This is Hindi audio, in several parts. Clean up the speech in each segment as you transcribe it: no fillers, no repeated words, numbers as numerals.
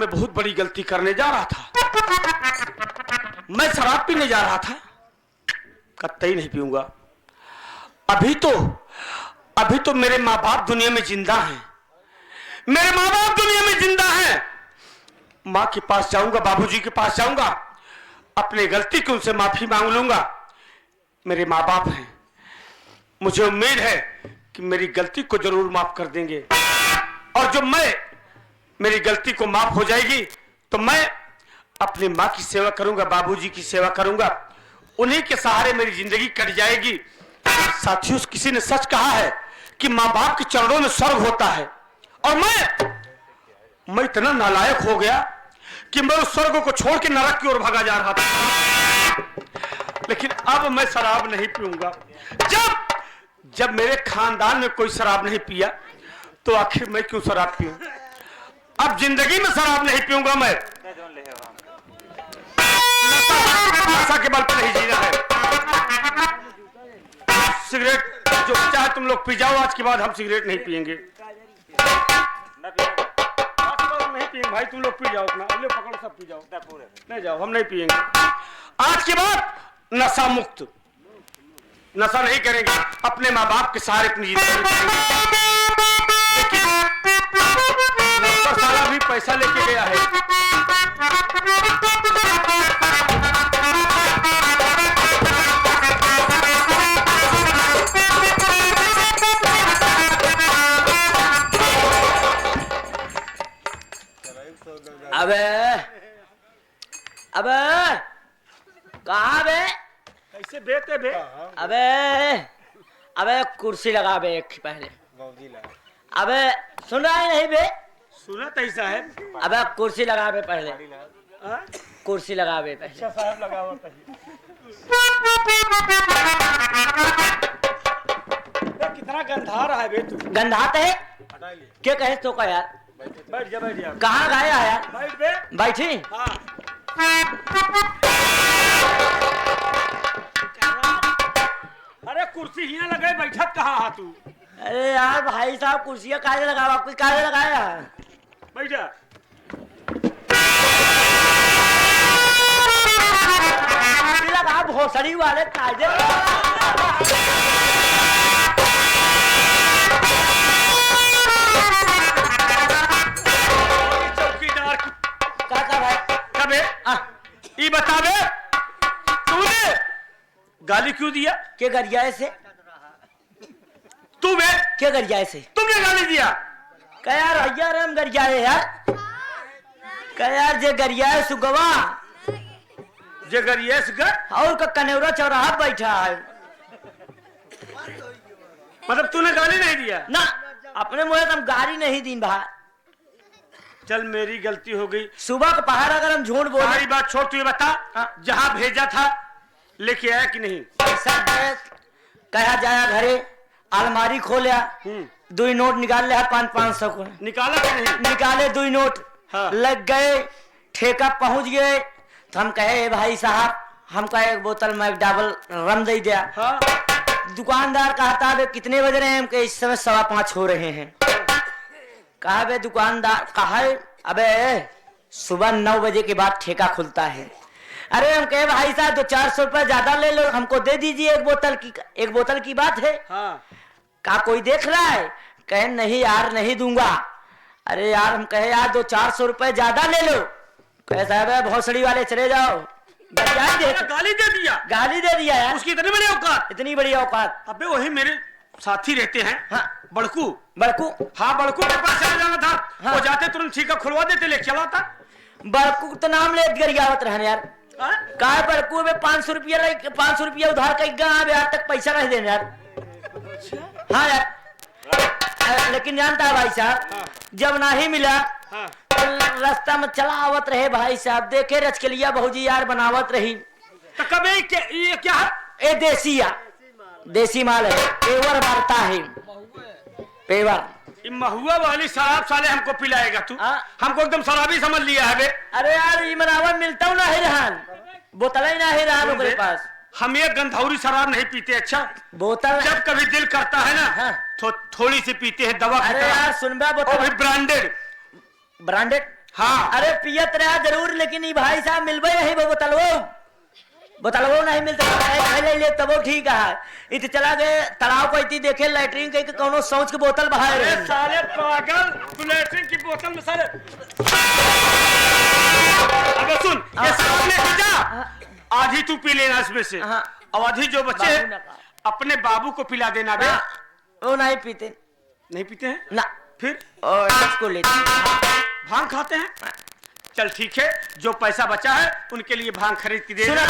मैं बहुत बड़ी गलती करने जा रहा था। मैं शराब पीने जा रहा था, कतई नहीं पीऊंगा। अभी तो मेरे माँ बाप दुनिया में जिंदा हैं, मेरे माँ बाप दुनिया में जिंदा हैं। माँ के पास जाऊंगा, बाबूजी के पास जाऊंगा, अपने गलती की उनसे माफी मांग लूंगा। मेरे माँ बाप हैं, मुझे उम्मीद है कि मेरी गलती को जरूर माफ कर देंगे। और जब मेरी गलती को माफ हो जाएगी तो मैं अपनी माँ की सेवा करूंगा, बाबूजी की सेवा करूंगा, उन्हीं के सहारे मेरी जिंदगी कट जाएगी। साथियों, किसी ने सच कहा है कि माँ बाप के चरणों में स्वर्ग होता है, और मैं इतना नालायक हो गया कि मैं उस स्वर्ग को छोड़ के नरक की ओर भागा जा रहा था। लेकिन अब मैं शराब नहीं पीऊंगा। जब मेरे खानदान में कोई शराब नहीं पिया तो आखिर मैं क्यों शराब पीऊं? अब जिंदगी में शराब नहीं पीऊंगा मैं। नशा के बल पर नहीं जीना है। सिगरेट जो चाहे तुम लोग पी जाओ, आज के बाद हम सिगरेट नहीं पिएंगे। नहीं पिएंगे भाई, तुम लोग पी जाओ अपना, ले पकड़ो, सब पी जाओ, नहीं जाओ, हम नहीं पिएंगे। आज के बाद नशा मुक्त, नशा नहीं करेंगे, अपने माँ बाप के सहारे अपनी जिंदगी। नौकर साला भी पैसा लेके गया है। अबे कहाँ बे? कैसे बेते बे? अबे कुर्सी लगा बे एक पहले। अबे सुन रहा है नहीं बे? सुनत ऐसा है। अबे कुर्सी लगा बे पहले, कुर्सी लगा बे पहले। अच्छा साहब लगाओ पहले। कितना गंधा रहा है बे तू? गंधाते है क्या कहे तो का यार? बैठ जा बैठ जा। कहाँ गया यार? बैठ बे। बैठी। हाँ। अरे कुर्सी ही ना लगे, बैठक कहाँ हा तू? अरे यार भाई साहब कुर्सियाँ काहे लगावा, कोई काहे लगाया? बैठ जा। लगा भोसड़ी वाले कायदे। चौकीदार का भाई कबे ये बतावे तूने गाली क्यों दिया? के गरियाए से? तू बे के गरियाए से? तुमने गाली दिया? क्या यार भैया राम गरियाए यार? क्या यार जे गरियाए सुगवा जगर यस गर और का कनेवरा चौराहा बैठा है। मतलब तूने गाली नहीं दिया ना? अपने मुँह हम गाली नहीं दी भाई। चल मेरी गलती हो गई। सुबह का पहाड़ अगर हम झूठ बोले। सारी बात छोड़, तू ये बता जहाँ भेजा था लेके आया कि नहीं? सब कहा जाया घरे, अलमारी खोलिया, 2 नोट निकाल लिया 500 को। निकाला कि नहीं? निकाले 2 नोट। हाँ। लग गए, ठेका पहुंच गए तो हम कहे भाई साहब हमको एक बोतल में डबल रम दे दिया। हाँ। दुकानदार कहता है कितने बज रहे हैं? हमके इस समय 5:15 हो रहे हैं। कहा बे दुकानदार कहा है अबे सुबह 9 बजे के बाद ठेका खुलता है। अरे हम कहे भाई साहब तो 400 रुपए ज्यादा ले लो, हमको दे दीजिए एक बोतल की बात है। हाँ। कहा कोई देख रहा है? कहे नहीं यार नहीं दूंगा। अरे यार हम कहे यार 400 रुपए ज्यादा ले लो। कहे साहब भोसड़ी वाले चले जाओ। गाली दे दिया? गाली दे दिया यार। उसकी इतनी बड़ी औकात? इतनी बड़ी औकात। अबे वही मेरे साथी रहते हैं। हाँ। बड़कू। हाँ बड़कू के पास चला जाना था। हाँ। वो जाते तुरंत ठीका खुलवा देते, ले चला था। बड़कू तो नाम ले गरियावत रहने यार। कहा बड़कू में 500 रुपया उधार कहीं आज तक पैसा नहीं देने यार। हाँ यार लेकिन जानता है भाई साहब जब ना ही मिला तो रास्ता में चला आवत रहे भाई साहब, देखे रचकलिया बहुजी यार बनावत रही। तो कभी ये क्या है? ए देसी माल है, पेवर मारता है पेवर। महुआ वाली शराब साले हमको पिलाएगा तू? हमको एकदम शराबी समझ लिया है बे। अरे यार ये मनावा मिलता हूँ ना हैरान, बोतल ही ना हैरान मेरे पास। हम ये गंधौरी शराब नहीं पीते। अच्छा बोतल जब कभी दिल करता है ना तो थोड़ी सी पीते हैं दवा। अरे यार सुन बे बोतल ब्रांडेड हाँ। अरे पियत रहा जरूर, लेकिन ये भाई साहब मिलबे नहीं वो बोतलवो नहीं मिलते ले ले तब ठीक है। इत चला गए तालाब को इतनी देखे लैट्रिन के कोनो सोच के बोतल बहाए अरे रहे। साले पागल, तू लैट्रिन की बोतल में साले। अबे सुन, ये शराब लेके जा, आधी तू पी लेना इसमें से, हाँ। और आधी जो बचे बाबू ने कहा। अपने बाबू को पिला देना बे। वो नहीं पीते नहीं पीते हैं ना, फिर और इसको लेते हैं। भांग खाते हैं। चल ठीक है, जो पैसा बचा है उनके लिए भांग खरीद के दे। सुना।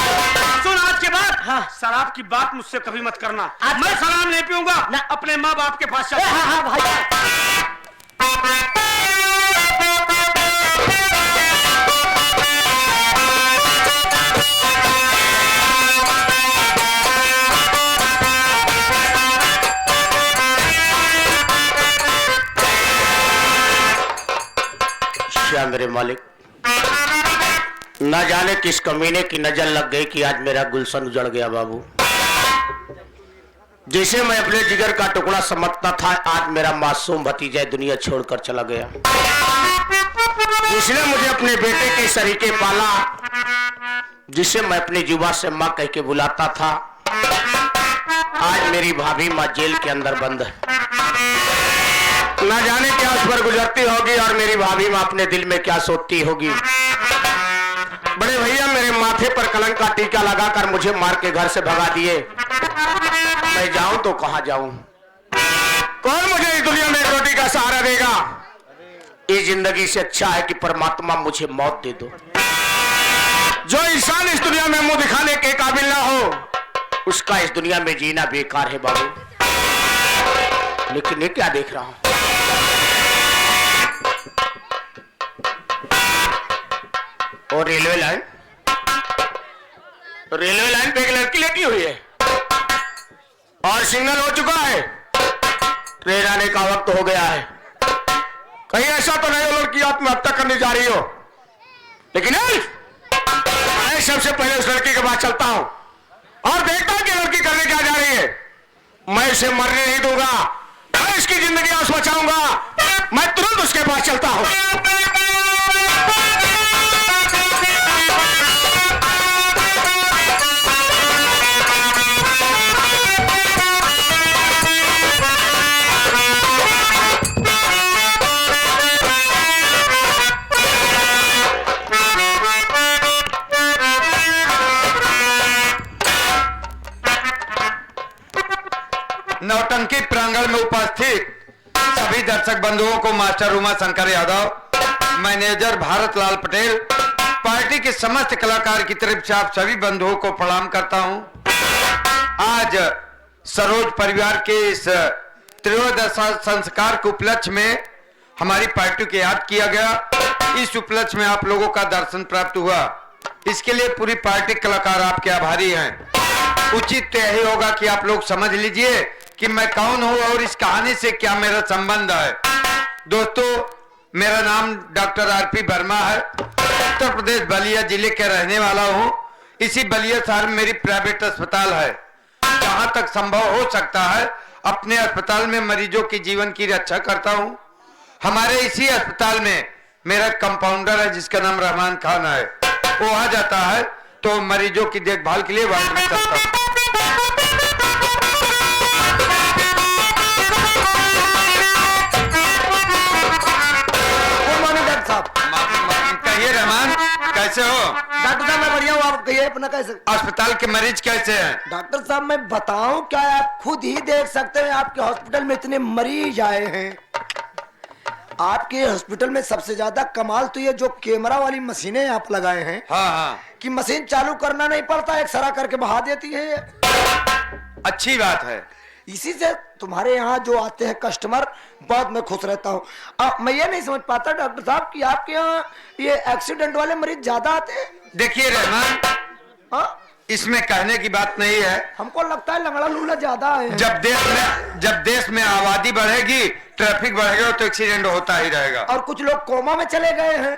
सुन, आज के बाद हाँ। शराब की बात मुझसे कभी मत करना। आज- मैं शराब नहीं पीऊंगा ना। अपने माँ बाप के पास चल। हाँ हाँ भाई। मेरे मालिक, न जाने किस कमीने की नजर लग गई कि आज मेरा गुलशन उजड़ गया बाबू। जिसे मैं अपने जिगर का टुकड़ा समझता था, आज मेरा मासूम भतीजा दुनिया छोड़कर चला गया। जिसने मुझे अपने बेटे के सरीके पाला, जिसे मैं अपनी जुबान से माँ कह के बुलाता था, आज मेरी भाभी माँ जेल के अंदर बंद है। न जाने क्या उस पर गुजरती होगी और मेरी भाभी माँ अपने दिल में क्या सोचती होगी। बड़े भैया मेरे माथे पर कलंक का टीका लगाकर मुझे मार के घर से भगा दिए। मैं जाऊं तो कहां जाऊं? कौन मुझे इस दुनिया में रोटी का सहारा देगा? इस जिंदगी से अच्छा है कि परमात्मा मुझे मौत दे दो। जो इंसान इस दुनिया में मुंह दिखाने के काबिल ना हो, उसका इस दुनिया में जीना बेकार है बाबू। लेकिन ये क्या देख रहा हूं? और रेलवे लाइन पे एक लड़की लेटी हुई है और सिग्नल हो चुका है, ट्रेन आने का वक्त हो गया है। कहीं ऐसा तो नहीं हो लड़की आत्महत्या करने जा रही हो? लेकिन मैं सबसे पहले उस लड़की के पास चलता हूं और देखता हूं कि लड़की करने क्या जा रही है। मैं इसे मरने नहीं दूंगा, मैं इसकी जिंदगी आज बचाऊंगा। मैं तुरंत उसके पास चलता हूं। नौटंकी प्रांगण में उपस्थित सभी दर्शक बंधुओं को मास्टर उमा शंकर यादव, मैनेजर भारत लाल पटेल, पार्टी के समस्त कलाकार की तरफ से आप सभी बंधुओं को प्रणाम करता हूं। आज सरोज परिवार के इस त्रयोदश संस्कार के उपलक्ष्य में हमारी पार्टी को याद किया गया। इस उपलक्ष्य में आप लोगों का दर्शन प्राप्त हुआ, इसके लिए पूरी पार्टी कलाकार आपके आभारी हैं। उचित यही होगा कि आप लोग समझ लीजिए कि मैं कौन हूं और इस कहानी से क्या मेरा संबंध है। दोस्तों, मेरा नाम डॉक्टर आरपी वर्मा है, उत्तर प्रदेश बलिया जिले के रहने वाला हूं। इसी बलिया शहर में मेरी प्राइवेट अस्पताल है। जहां तक संभव हो सकता है अपने अस्पताल में मरीजों के जीवन की रक्षा करता हूं। हमारे इसी अस्पताल में मेरा कंपाउंडर है जिसका नाम रहमान खान है। वो आ जाता है तो मरीजों की देखभाल के लिए वार्ड में चलता हूं। कहिए रहमान, कैसे हो? डॉक्टर साहब मैं बढ़िया हूँ, आप कहिए अपना कैसे? अस्पताल के मरीज कैसे हैं? डॉक्टर साहब मैं बताऊं क्या, आप खुद ही देख सकते हैं आपके हॉस्पिटल में इतने मरीज आए हैं। आपके हॉस्पिटल में सबसे ज्यादा कमाल तो ये जो कैमरा वाली मशीनें आप लगाए हैं, हाँ हाँ, कि मशीन चालू करना नहीं पड़ता, एक्सरा करके बहा देती है। अच्छी बात है। इसी से तुम्हारे यहाँ जो आते हैं कस्टमर, बहुत मैं खुश रहता हूँ। अब मैं ये नहीं समझ पाता डॉक्टर साहब कि आपके यहाँ ये एक्सीडेंट वाले मरीज ज्यादा आते हैं। देखिए रहमान, हाँ, इसमें कहने की बात नहीं है। हमको लगता है लंगड़ा लूला ज्यादा है। जब देश में आबादी बढ़ेगी, ट्रैफिक बढ़ेगा तो एक्सीडेंट होता ही रहेगा। और कुछ लोग कोमा में चले गए हैं,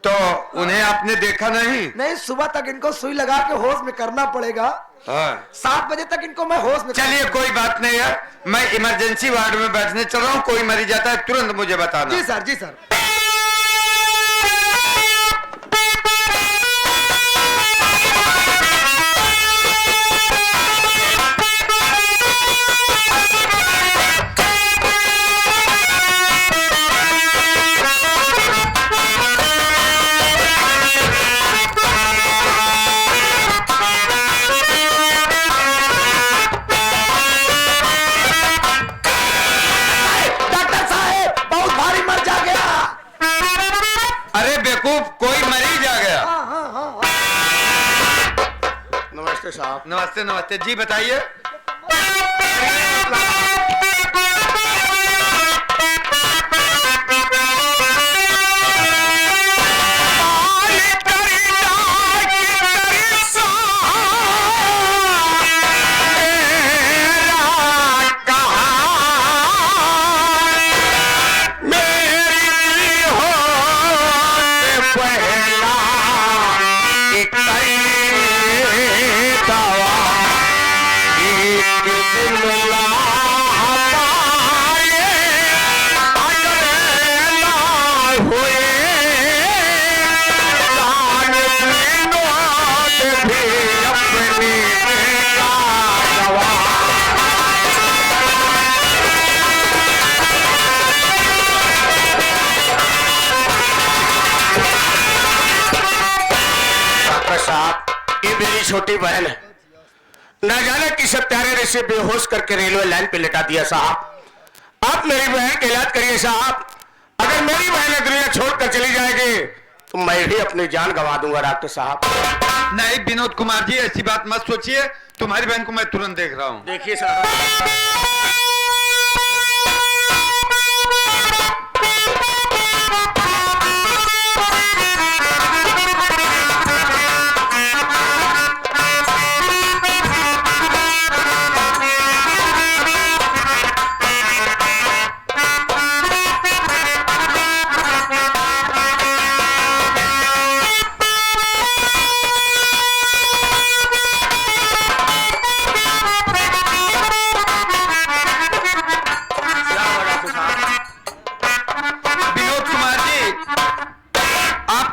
तो उन्हें आपने देखा नहीं? नहीं, सुबह तक इनको सुई लगा के होश में करना पड़ेगा। हाँ। 7 बजे तक इनको मैं होश में। चलिए कोई बात नहीं है, मैं इमरजेंसी वार्ड में बैठने चल रहा हूँ। कोई मरीज आता है तुरंत मुझे बताना। जी सर, जी सर। डॉक्टर साहब। नमस्ते नमस्ते जी, बताइए। छोटी बहन है, न जाने किस हत्यारे से बेहोश करके रेलवे लाइन पे लेटा दिया साहब। आप मेरी बहन का इलाज करिए साहब। अगर मेरी बहन दुनिया छोड़कर चली जाएगी तो मैं भी अपनी जान गंवा दूंगा डॉक्टर साहब। नहीं विनोद कुमार जी, ऐसी बात मत सोचिए। तुम्हारी बहन को मैं तुरंत देख रहा हूँ। देखिए साहब,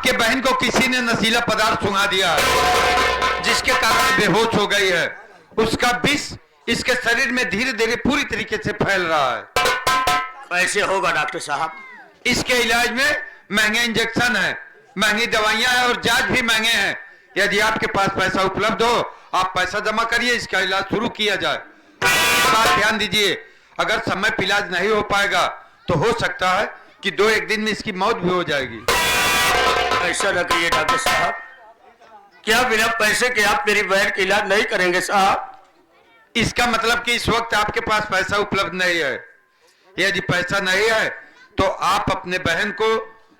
बहन को किसी ने नशीला पदार्थ सुंघा दिया जिसके कारण बेहोश हो गई है। उसका विष इसके शरीर में धीरे धीरे पूरी तरीके से फैल रहा है। ऐसे होगा डॉक्टर साहब। इसके इलाज में महंगे इंजेक्शन है, महंगी दवाइयां हैं और जांच भी महंगे हैं। यदि आपके पास पैसा उपलब्ध हो, आप पैसा जमा करिए, इसका इलाज शुरू किया जाए। इस बात ध्यान दीजिए, अगर समय पर इलाज नहीं हो पाएगा तो हो सकता है कि 2-1 दिन में इसकी मौत भी हो जाएगी। ऐसा न करिए डॉक्टर साहब, क्या बिना पैसे के आप मेरी बहन का इलाज नहीं करेंगे साहब? इसका मतलब कि इस वक्त आपके पास पैसा उपलब्ध नहीं है। यदि पैसा नहीं है तो आप अपने बहन को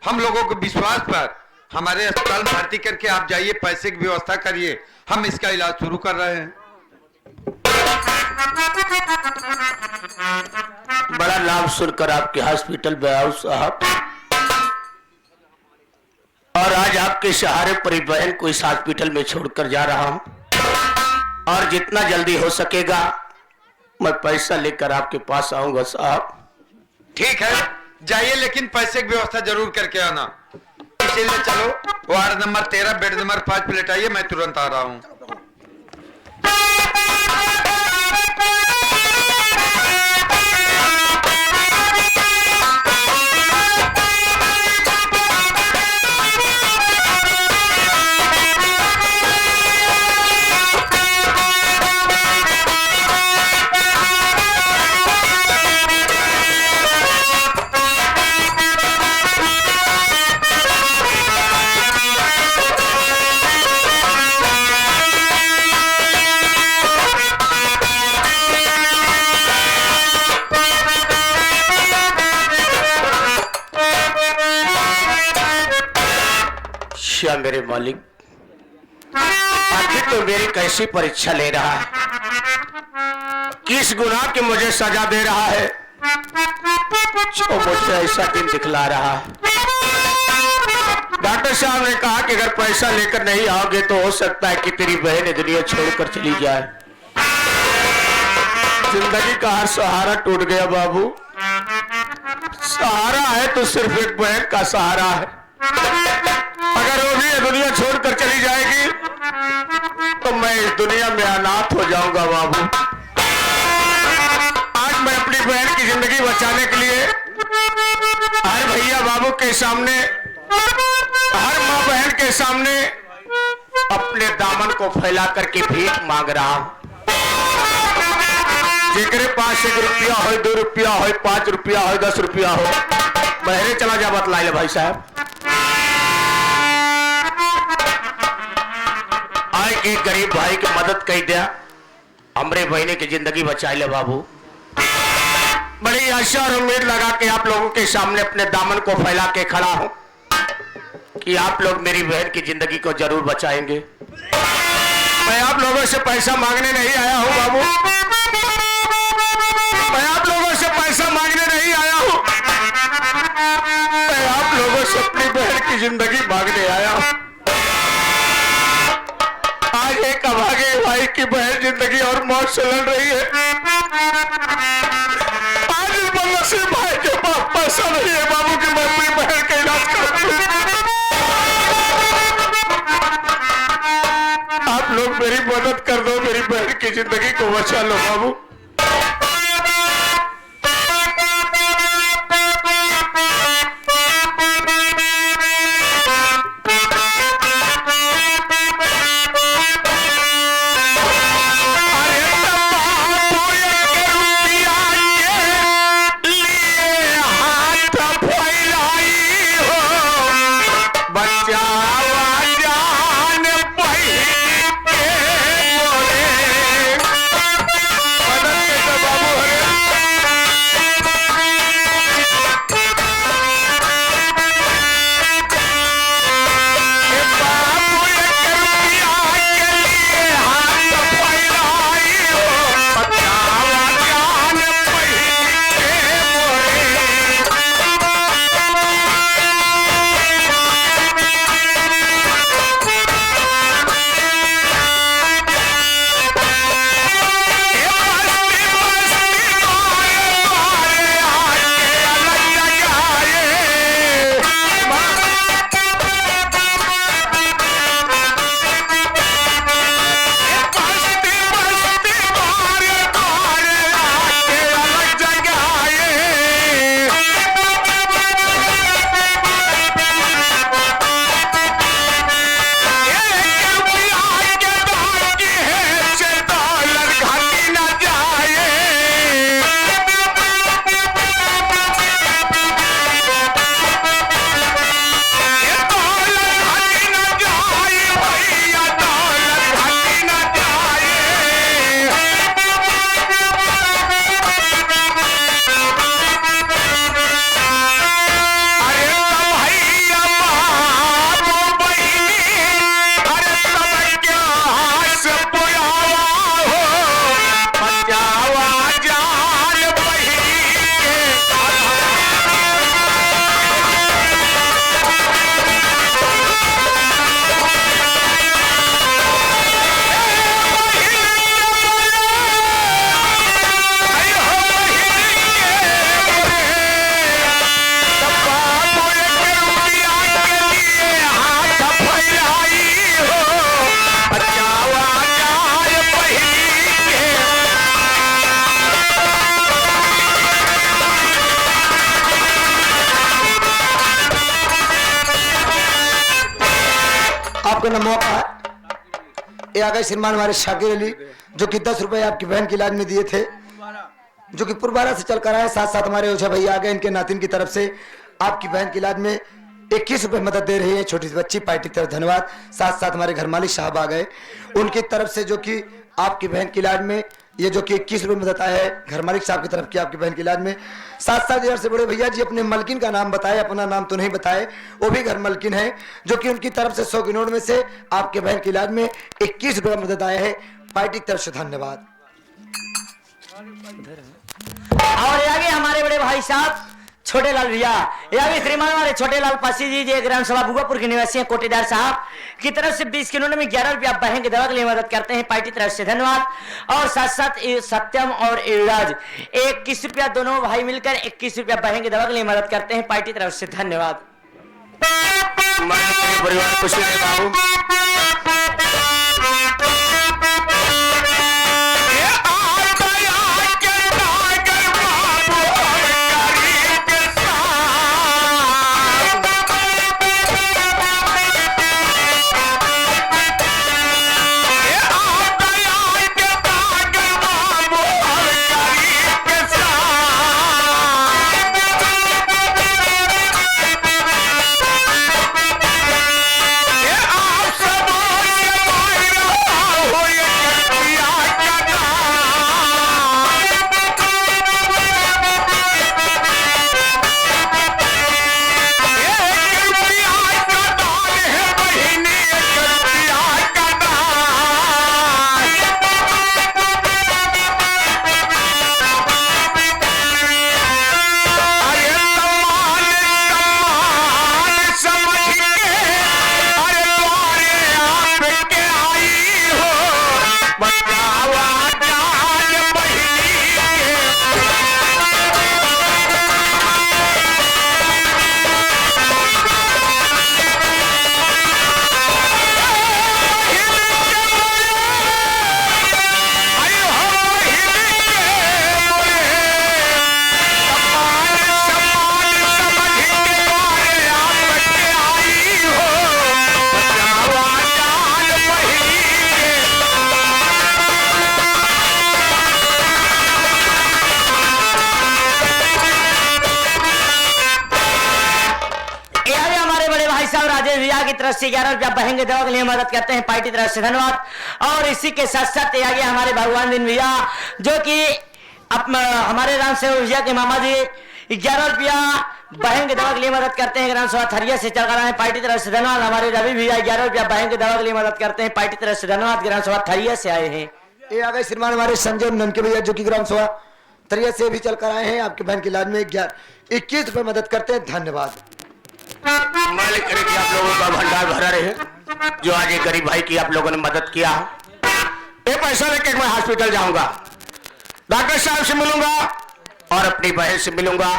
हम लोगों के विश्वास पर हमारे अस्पताल में भर्ती करके आप जाइए, पैसे की व्यवस्था करिए, हम इसका इलाज शुरू कर रहे हैं। बड़ा नाम सुनकर आपके हॉस्पिटल में आऊं साहब, और आज आपके सहारे पर बहन को इस हॉस्पिटल में छोड़कर जा रहा हूं, और जितना जल्दी हो सकेगा मैं पैसा लेकर आपके पास आऊंगा साहब। ठीक है, जाइए, लेकिन पैसे की व्यवस्था जरूर करके आना। इसीलिए चलो, वार्ड नंबर 13 बेड नंबर 5 पे लेटाइए, मैं तुरंत आ रहा हूँ। मेरे मालिक, आखिर तो मेरी कैसी परीक्षा ले रहा है, किस गुनाह की मुझे सजा दे रहा है जो मुझे ऐसा दिन दिखला रहा है। डॉक्टर साहब ने कहा कि अगर पैसा लेकर नहीं आओगे तो हो सकता है कि तेरी बहन दुनिया छोड़कर चली जाए। जिंदगी का हर सहारा टूट गया बाबू। सहारा है तो सिर्फ एक बहन का सहारा है। अगर वो भी दुनिया छोड़कर चली जाएगी तो मैं इस दुनिया में अनाथ हो जाऊंगा बाबू। आज मैं अपनी बहन की जिंदगी बचाने के लिए हर भैया बाबू के सामने, हर माँ बहन के सामने अपने दामन को फैला करके भीख मांग रहा हूं। जेकरे पास 1 रुपया हो, 2 रुपया हो, 5 रुपया हो, 10 रुपया हो, बहरे चला जा बतला ले भाई साहब। जाए कि गरीब भाई की मदद कर दिया, हमरे बहने की जिंदगी बचा ले बाबू। बड़ी आशा और उम्मीद लगा के आप लोगों के सामने अपने दामन को फैला के खड़ा हूं कि आप लोग मेरी बहन की जिंदगी को जरूर बचाएंगे। मैं आप लोगों से पैसा मांगने नहीं आया हूं बाबू, मैं आप लोगों से पैसा मांगने नहीं आया हूं, मैं आप लोगों से अपनी बहन की जिंदगी मांगने आया हूं। आज एक अभागे भाई की बहन जिंदगी और मौत से लड़ रही है। आज इस बदनसीब भाई के पास पैसा नहीं है बाबू कि मैं अपनी बहन का इलाज करूं। आप लोग मेरी मदद कर दो, मेरी बहन की जिंदगी को बचा लो बाबू। आपका ना मौका है। ये आ गए श्रीमान हमारे शाकिर अली जो कि 10 रुपए आपकी बहन के इलाज में दिए थे, जो कि पुरबारा से चल कर आए। साथ साथ हमारे ओझा भैया आ गए, इनके नातिन की तरफ से आपकी बहन के इलाज में 21 रुपए मदद दे रही है छोटी सी बच्ची। पार्टी की तरफ धन्यवाद। साथ साथ हमारे घर मालिक साहब आ गए, उनकी तरफ से जो कि आपकी बहन के इलाज में ये जो कि 21 रुपए मदद आया है घर मालिक साहब की तरफ की आपकी बहन के इलाज में। साथ साथ इधर से बड़े भैया जी अपने मलकिन का नाम बताए, अपना नाम तो नहीं बताए, वो भी घर मलकिन है, जो कि उनकी तरफ से 100 की नोट में से आपके बहन के इलाज में 21 रुपए मदद आया है। पार्टी की तरफ से धन्यवाद। और आगे हमारे बड़े भाई साहब छोटे लाल भैया, या भी श्रीमान हमारे छोटे लाल पासी जी जो ग्राम सभा बुगापुर के निवासी हैं, कोटेदार साहब की तरफ से 20 किलो में 11 रुपया बहन की दवा के लिए मदद करते हैं। पार्टी तरफ से धन्यवाद। और साथ साथ सत्यम और युवराज 21 रुपया दोनों भाई मिलकर 21 रुपया बहन की दवा के लिए मदद करते हैं। पार्टी तरफ से धन्यवाद। परिवार खुशी रहे बाबू। आप भैया की तरफ से 11 रुपया बहन के दवा के लिए मदद करते हैं पार्टी तरफ से धन्यवाद। और इसी के साथ साथ आगे हमारे भगवान दिन भैया जो कि हमारे राम सेवक भैया के मामा जी 11 रुपया बहन के दवा के लिए मदद करते हैं ग्राम सभा थरिया से चल रहा है पार्टी तरफ से धन्यवाद। हमारे रवि भैया 11 रुपया बहन के दवा के लिए मदद करते हैं पार्टी तरफ से धन्यवाद। ग्राम सभा थरिया से आए हैं। ये आ गए श्रीमान हमारे संजय ननके भैया जो कि ग्राम सभा तरिया से भी चल कर आए हैं। आपके बहन के इलाज में 21 रुपए मदद करते हैं, धन्यवाद। मालिक करे कि आप लोगों का भंडार भरा रहे, जो आज एक गरीब भाई की आप लोगों ने मदद किया। ये पैसा लेके मैं हॉस्पिटल जाऊंगा, डॉक्टर साहब से मिलूंगा और अपनी बहन से मिलूंगा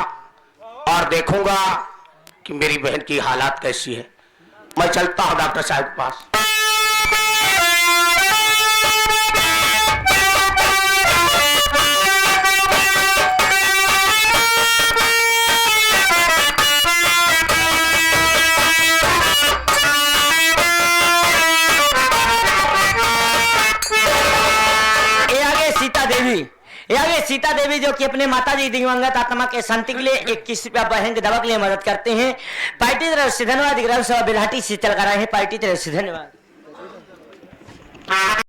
और देखूंगा कि मेरी बहन की हालात कैसी है। मैं चलता हूं डॉक्टर साहब के पास। सीता देवी जो कि अपने माता जी दिवंगत आत्मा के शांति के लिए 21 रुपया बहन के दवा के लिए मदद करते हैं पार्टी तरफ से धन्यवाद। ग्राम सभा बिलाटी से चल कर आए हैं पार्टी तरफ से धन्यवाद।